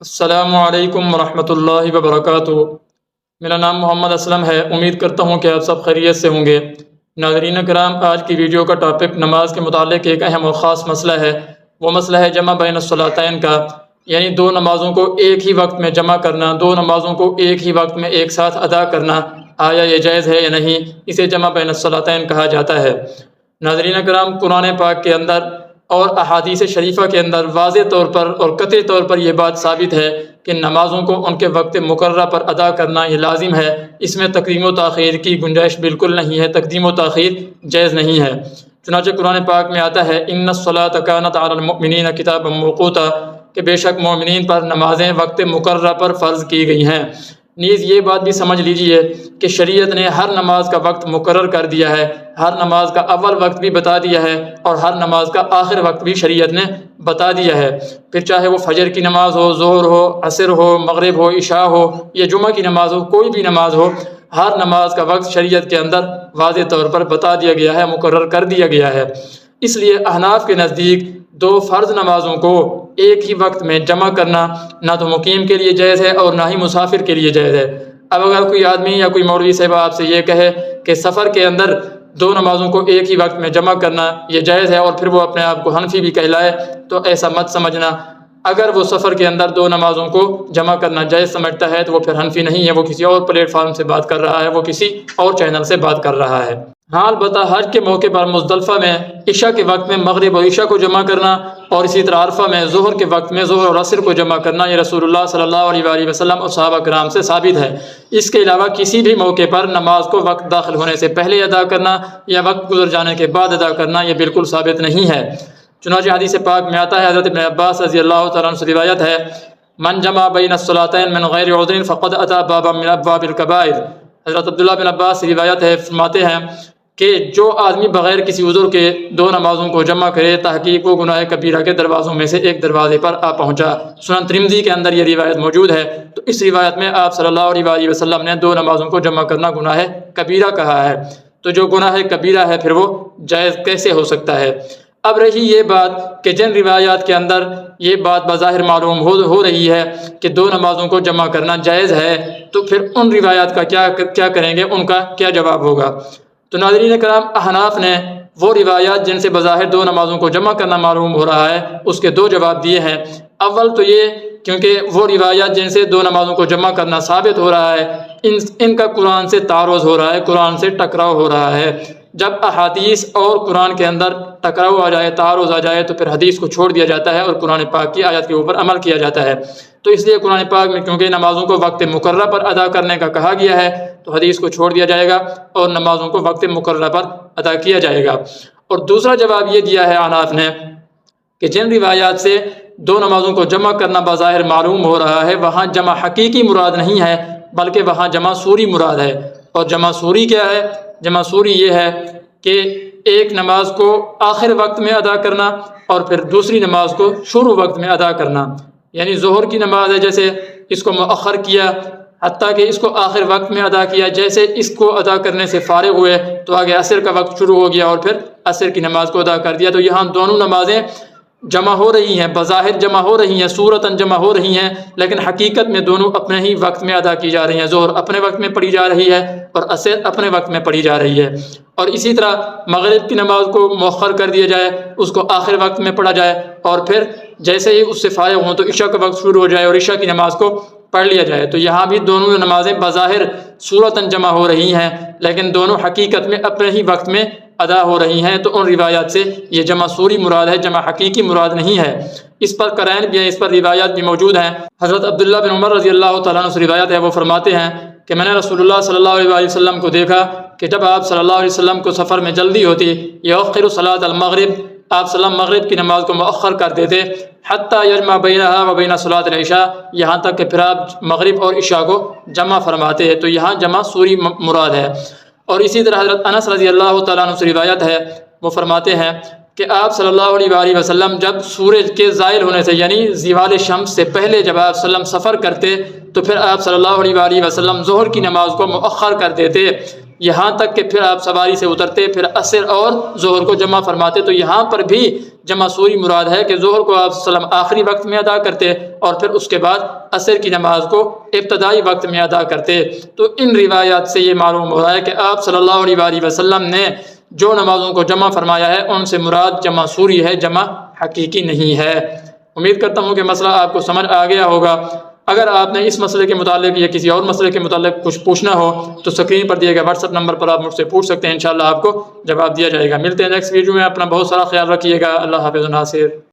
السلام علیکم ورحمۃ اللہ وبرکاتہ۔ میرا نام محمد اسلم ہے۔ امید کرتا ہوں کہ آپ سب خیریت سے ہوں گے۔ ناظرین کرام، آج کی ویڈیو کا ٹاپک نماز کے متعلق ایک اہم اور خاص مسئلہ ہے۔ وہ مسئلہ ہے جمع بین الصلاتین کا، یعنی دو نمازوں کو ایک ہی وقت میں جمع کرنا، دو نمازوں کو ایک ہی وقت میں ایک ساتھ ادا کرنا، آیا یہ جائز ہے یا نہیں؟ اسے جمع بین الصلاتین کہا جاتا ہے۔ ناظرین کرام، قرآن پاک کے اندر اور احادیث شریفہ کے اندر واضح طور پر اور قطعی طور پر یہ بات ثابت ہے کہ نمازوں کو ان کے وقت مقررہ پر ادا کرنا یہ لازم ہے۔ اس میں تقدیم و تاخیر کی گنجائش بالکل نہیں ہے، تقدیم و تاخیر جائز نہیں ہے۔ چنانچہ قرآن پاک میں آتا ہے ان الصلاۃ کانت علی المؤمنین کتابا موقوتا، کہ بے شک مومنین پر نمازیں وقت مقررہ پر فرض کی گئی ہیں۔ نیز یہ بات بھی سمجھ لیجئے کہ شریعت نے ہر نماز کا وقت مقرر کر دیا ہے، ہر نماز کا اول وقت بھی بتا دیا ہے اور ہر نماز کا آخر وقت بھی شریعت نے بتا دیا ہے۔ پھر چاہے وہ فجر کی نماز ہو، ظہر ہو، عصر ہو، مغرب ہو، عشاء ہو یا جمعہ کی نماز ہو، کوئی بھی نماز ہو، ہر نماز کا وقت شریعت کے اندر واضح طور پر بتا دیا گیا ہے، مقرر کر دیا گیا ہے۔ اس لیے احناف کے نزدیک دو فرض نمازوں کو ایک ہی وقت میں جمع کرنا نہ تو مقیم کے لیے جائز ہے اور نہ ہی مسافر کے لیے جائز ہے۔ اب اگر کوئی آدمی یا کوئی مولوی صاحب آپ سے یہ کہے کہ سفر کے اندر دو نمازوں کو ایک ہی وقت میں جمع کرنا یہ جائز ہے اور پھر وہ اپنے آپ کو حنفی بھی کہلائے، تو ایسا مت سمجھنا۔ اگر وہ سفر کے اندر دو نمازوں کو جمع کرنا جائز سمجھتا ہے تو وہ پھر حنفی نہیں ہے، وہ کسی اور پلیٹ فارم سے بات کر رہا ہے، وہ کسی اور چینل سے بات کر رہا ہے۔ ہاں البتہ حج کے موقع پر مزدلفہ میں عشاء کے وقت میں مغرب اور عشاء کو جمع کرنا اور اسی طرح عرفہ میں ظہر کے وقت میں ظہر اور عصر کو جمع کرنا یہ رسول اللہ صلی اللہ علیہ وآلہ وسلم اور صحابہ کرام سے ثابت ہے۔ اس کے علاوہ کسی بھی موقع پر نماز کو وقت داخل ہونے سے پہلے ادا کرنا یا وقت گزر جانے کے بعد ادا کرنا یہ بالکل ثابت نہیں ہے۔ چنانچہ حدیث پاک میں آتا ہے، حضرت ابن عباس رضی اللہ تعالیٰ عنہ سے روایت ہے، من جمع بین الصلاتین من غیر عذر فقد اتى بابا من ابواب الکبائر۔ حضرت عبداللہ بن عباس سے روایت ہے، فرماتے ہیں کہ جو آدمی بغیر کسی عذر کے دو نمازوں کو جمع کرے تحقیق وہ گناہ کبیرہ کے دروازوں میں سے ایک دروازے پر آ پہنچا۔ سنن ترمذی کے اندر یہ روایت موجود ہے۔ تو اس روایت میں آپ صلی اللہ علیہ وآلہ وسلم نے دو نمازوں کو جمع کرنا گناہ کبیرہ کہا ہے۔ تو جو گناہ کبیرہ ہے پھر وہ جائز کیسے ہو سکتا ہے؟ اب رہی یہ بات کہ جن روایات کے اندر یہ بات بظاہر معلوم ہو رہی ہے کہ دو نمازوں کو جمع کرنا جائز ہے، تو پھر ان روایات کا کیا کریں گے، ان کا کیا جواب ہوگا؟ تو ناظرین کرام، احناف نے وہ روایات جن سے بظاہر دو نمازوں کو جمع کرنا معلوم ہو رہا ہے اس کے دو جواب دیے ہیں۔ اول تو یہ کیونکہ وہ روایات جن سے دو نمازوں کو جمع کرنا ثابت ہو رہا ہے ان کا قرآن سے تعارض ہو رہا ہے، قرآن سے ٹکراؤ ہو رہا ہے۔ جب احادیث اور قرآن کے اندر ٹکراؤ آ جائے، تعارض آ جائے، تو پھر حدیث کو چھوڑ دیا جاتا ہے اور قرآن پاک کی آیات کے اوپر عمل کیا جاتا ہے۔ تو اس لیے قرآن پاک میں کیونکہ نمازوں کو وقت مقررہ پر ادا کرنے کا کہا گیا ہے تو حدیث کو چھوڑ دیا جائے گا اور نمازوں کو وقت مقررہ پر ادا کیا جائے گا۔ اور دوسرا جواب یہ دیا ہے احناف نے کہ جن روایات سے دو نمازوں کو جمع کرنا بظاہر معلوم ہو رہا ہے وہاں جمع حقیقی مراد نہیں ہے بلکہ وہاں جمع صوری مراد ہے۔ اور جمع صوری کیا ہے؟ جمع صوری یہ ہے کہ ایک نماز کو آخر وقت میں ادا کرنا اور پھر دوسری نماز کو شروع وقت میں ادا کرنا۔ یعنی ظہر کی نماز ہے، جیسے اس کو مؤخر کیا حتیٰ کہ اس کو آخر وقت میں ادا کیا، جیسے اس کو ادا کرنے سے فارغ ہوئے تو آگے عصر کا وقت شروع ہو گیا اور پھر عصر کی نماز کو ادا کر دیا۔ تو یہاں دونوں نمازیں جمع ہو رہی ہیں، بظاہر جمع ہو رہی ہیں، صورتاً جمع ہو رہی ہیں، لیکن حقیقت میں دونوں اپنے ہی وقت میں ادا کی جا رہی ہیں۔ ظہر اپنے وقت میں پڑھی جا رہی ہے اور عصر اپنے وقت میں پڑھی جا رہی ہے۔ اور اسی طرح مغرب کی نماز کو مؤخر کر دیا جائے، اس کو آخر وقت میں پڑھا جائے اور پھر جیسے ہی اس سے فارغ ہوں تو عشاء کا وقت شروع ہو جائے اور عشاء کی نماز کو پڑھ لیا جائے۔ تو یہاں بھی دونوں نمازیں بظاہر صورتاً جمع ہو رہی ہیں لیکن دونوں حقیقت میں اپنے ہی وقت میں ادا ہو رہی ہیں۔ تو ان روایات سے یہ جمع صوری مراد ہے، جمع حقیقی مراد نہیں ہے۔ اس پر قرائن بھی ہیں، اس پر روایات بھی موجود ہیں۔ حضرت عبداللہ بن عمر رضی اللہ تعالیٰ عنہ سے روایت ہے، وہ فرماتے ہیں کہ میں نے رسول اللہ صلی اللہ علیہ وسلم کو دیکھا کہ جب آپ صلی اللہ علیہ وسلم کو سفر میں جلدی ہوتی یؤخر صلاۃ المغرب، آپ صلی اللہ مغرب کی نماز کو مؤخر کر دیتے حتیٰ یجمع بینہا و بین صلاۃ العشاء، یہاں تک کہ پھر آپ مغرب اور عشاء کو جمع فرماتے ہیں۔ تو یہاں جمع صوری مراد ہے۔ اور اسی طرح حضرت انس رضی اللہ تعالیٰ عنہ سے روایت ہے، وہ فرماتے ہیں کہ آپ صلی اللہ علیہ وآلہ وسلم جب سورج کے زائل ہونے سے یعنی زوال شمس سے پہلے جب آپ صلی اللہ علیہ وسلم سفر کرتے تو پھر آپ صلی اللہ علیہ وآلہ وسلم ظہر کی نماز کو مؤخر کر دیتے یہاں تک کہ پھر آپ سواری سے اترتے پھر عصر اور ظہر کو جمع فرماتے۔ تو یہاں پر بھی جمع سوری مراد ہے کہ ظہر کو آپ وسلم آخری وقت میں ادا کرتے اور پھر اس کے بعد عصر کی نماز کو ابتدائی وقت میں ادا کرتے۔ تو ان روایات سے یہ معلوم ہو رہا ہے کہ آپ صلی اللہ علیہ وآلہ وسلم نے جو نمازوں کو جمع فرمایا ہے ان سے مراد جمع سوری ہے، جمع حقیقی نہیں ہے۔ امید کرتا ہوں کہ مسئلہ آپ کو سمجھ آ گیا ہوگا۔ اگر آپ نے اس مسئلے کے متعلق یا کسی اور مسئلے کے متعلق کچھ پوچھنا ہو تو اسکرین پر دیے گئے واٹس ایپ نمبر پر آپ مجھ سے پوچھ سکتے ہیں، انشاءاللہ آپ کو جواب دیا جائے گا۔ ملتے ہیں نیکسٹ ویڈیو میں، اپنا بہت سارا خیال رکھیے گا۔ اللہ حافظ ناصر۔